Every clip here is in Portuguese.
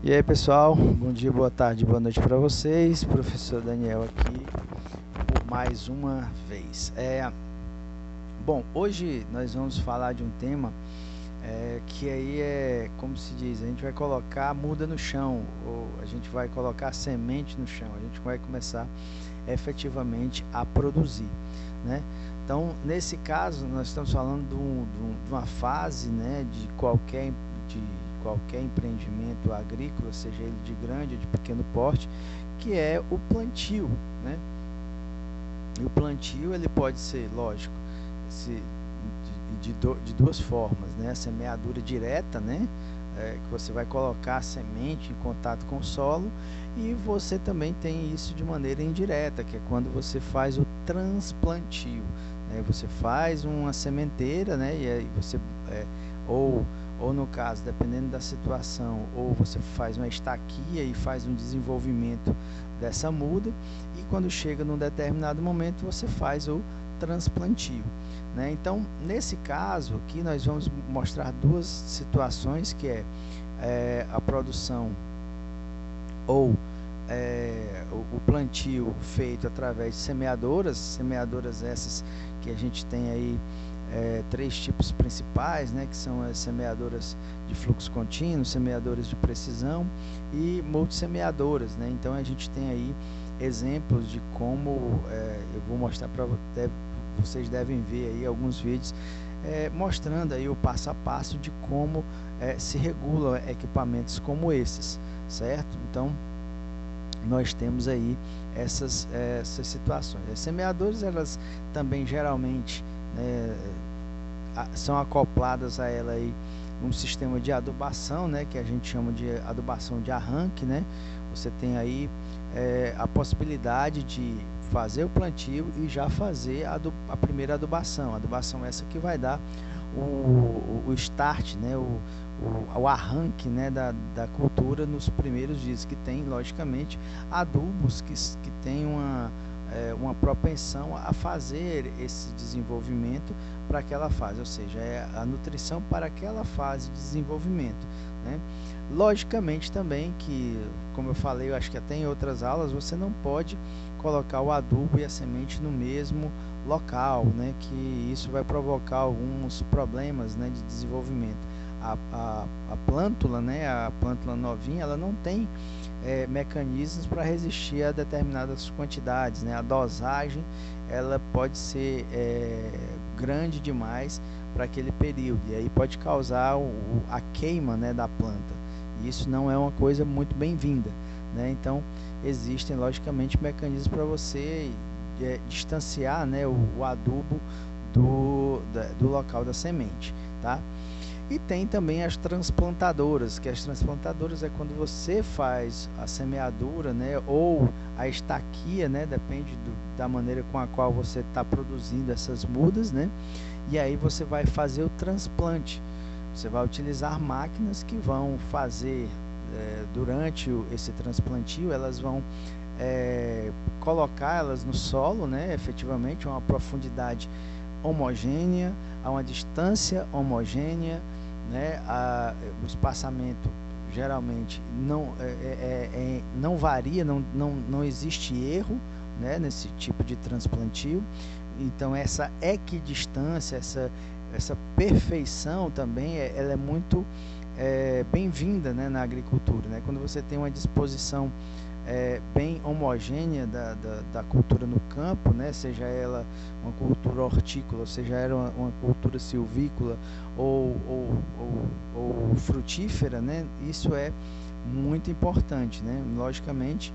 E aí pessoal, bom dia, boa tarde, boa noite para vocês. Professor Daniel aqui por mais uma vez. Bom, hoje nós vamos falar de um tema que aí é, como se diz, a gente vai colocar a muda no chão, ou a gente vai colocar a semente no chão, a gente vai começar efetivamente a produzir, né? Então, nesse caso, nós estamos falando de uma fase, né, de qualquer empreendimento agrícola, seja ele de grande ou de pequeno porte, que é o plantio, né? E o plantio ele pode ser, lógico, de duas formas, né? A semeadura direta, né? Que você vai colocar a semente em contato com o solo, e você também tem isso de maneira indireta, que é quando você faz o transplantio, né? Você faz uma sementeira, né? E aí você ou ou no caso, dependendo da situação, ou você faz uma estaquia e faz um desenvolvimento dessa muda, e quando chega num determinado momento você faz o transplantio, né? Então, nesse caso aqui, nós vamos mostrar duas situações, que a produção ou o plantio feito através de semeadoras essas que a gente tem aí três tipos principais, né, que são as semeadoras de fluxo contínuo, semeadoras de precisão e multissemeadoras, né? Então a gente tem aí exemplos de como eu vou mostrar para vocês, devem ver aí alguns vídeos mostrando aí o passo a passo de como se regula equipamentos como esses, certo? Então nós temos aí essas situações. As semeadoras, elas também geralmente são acopladas a ela aí um sistema de adubação, né, que a gente chama de adubação de arranque, né? Você tem aí a possibilidade de fazer o plantio e já fazer a primeira adubação. A adubação essa que vai dar o start, né, o arranque, né, da cultura nos primeiros dias, que tem, logicamente, adubos que tem uma propensão a fazer esse desenvolvimento para aquela fase, ou seja, é a nutrição para aquela fase de desenvolvimento, né? Logicamente também que, como eu falei, eu acho que até em outras aulas, você não pode colocar o adubo e a semente no mesmo local, né, que isso vai provocar alguns problemas, né, de desenvolvimento. A plântula, né, a plântula novinha, ela não tem mecanismos para resistir a determinadas quantidades, né? A dosagem ela pode ser grande demais para aquele período, e aí pode causar a queima, né, da planta, e isso não é uma coisa muito bem-vinda, né? Então existem logicamente mecanismos para você distanciar, né, o adubo do local da semente, tá? E tem também as transplantadoras, que as transplantadoras é quando você faz a semeadura, né, ou a estaquia, né, depende da maneira com a qual você está produzindo essas mudas, né, e aí você vai fazer o transplante. Você vai utilizar máquinas que vão fazer, durante esse transplantio, elas vão colocá-las no solo, né, efetivamente, a uma profundidade homogênea, a uma distância homogênea, né? O espaçamento geralmente não varia, não existe erro, né, nesse tipo de transplantio. Então essa equidistância, essa perfeição também ela é muito bem-vinda, né, na agricultura, né? Quando você tem uma disposição bem homogênea da cultura no campo, né? Seja ela uma cultura hortícola, seja ela uma cultura silvícola ou frutífera, né? Isso é muito importante, né? Logicamente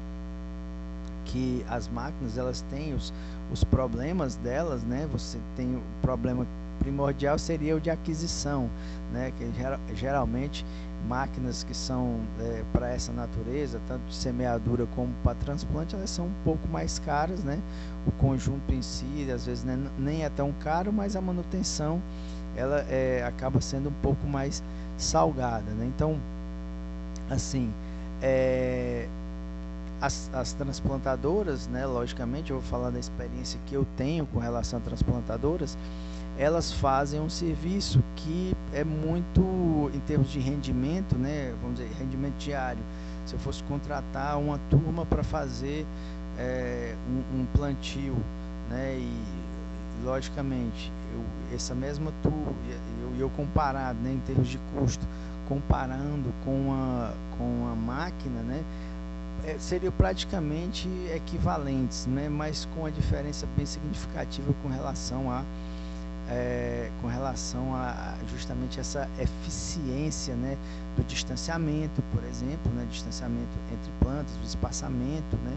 que as máquinas elas têm os problemas delas, né? Você tem o problema primordial, seria o de aquisição, né? Que geralmente máquinas que são para essa natureza, tanto de semeadura como para transplante, elas são um pouco mais caras, né? O conjunto em si, às vezes, né, nem é tão caro, mas a manutenção ela acaba sendo um pouco mais salgada, né? Então, assim, as transplantadoras, né, logicamente, eu vou falar da experiência que eu tenho com relação a transplantadoras, elas fazem um serviço que é muito, em termos de rendimento, né, vamos dizer, rendimento diário. Se eu fosse contratar uma turma para fazer um plantio, né, e logicamente essa mesma turma, eu comparado, né, em termos de custo, comparando com a máquina, né, seriam praticamente equivalentes, né, mas com a diferença bem significativa com relação a justamente essa eficiência, né, do distanciamento, por exemplo, né, distanciamento entre plantas, o espaçamento, né,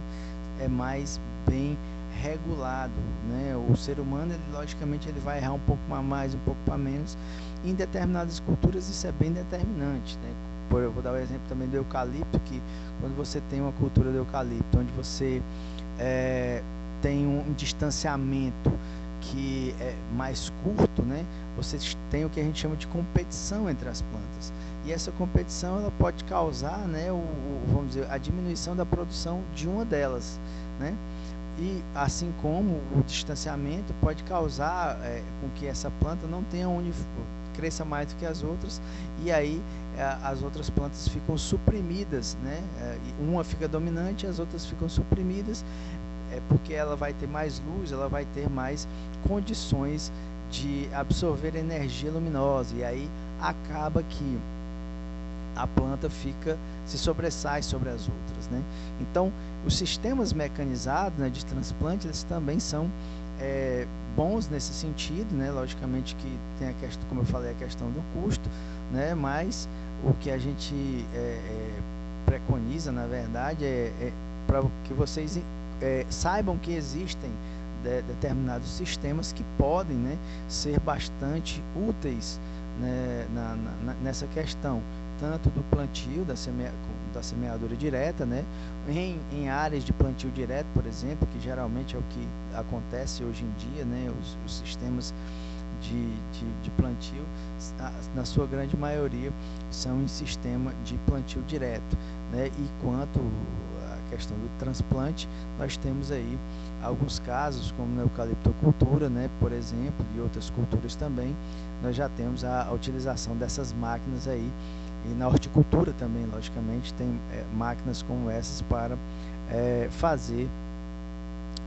é mais bem regulado, né? O ser humano, ele, logicamente, ele vai errar um pouco mais, um pouco para menos. Em determinadas culturas isso é bem determinante, né? Eu vou dar o exemplo também do eucalipto, que quando você tem uma cultura do eucalipto, onde você tem um distanciamento que é mais curto, né? Você tem o que a gente chama de competição entre as plantas. E essa competição, ela pode causar, né, vamos dizer, a diminuição da produção de uma delas, né? E assim como o distanciamento pode causar com que essa planta não tenha cresça mais do que as outras, e aí as outras plantas ficam suprimidas, né? Uma fica dominante, as outras ficam suprimidas, porque ela vai ter mais luz, ela vai ter mais condições de absorver energia luminosa, e aí acaba que a planta se sobressai sobre as outras, né? Então, os sistemas mecanizados, né, de transplante, eles também são bons nesse sentido, né? Logicamente que tem a questão, como eu falei, a questão do custo, né? Mas o que a gente preconiza, na verdade, para que vocês saibam que existem determinados sistemas que podem, né, ser bastante úteis, né, nessa questão, tanto do plantio, da semeadura direta, né, em áreas de plantio direto, por exemplo, que geralmente é o que acontece hoje em dia, né, os sistemas de plantio, na sua grande maioria, são em sistema de plantio direto, né, e quanto à questão do transplante, nós temos aí alguns casos, como na eucaliptocultura, né, por exemplo, e outras culturas também, nós já temos a utilização dessas máquinas aí. E na horticultura também, logicamente, tem máquinas como essas para fazer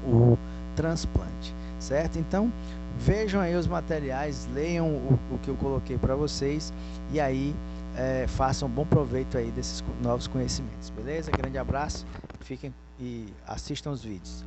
o transplante, certo? Então, vejam aí os materiais, leiam o que eu coloquei para vocês, e aí façam bom proveito aí desses novos conhecimentos, beleza? Grande abraço, fiquem e assistam os vídeos.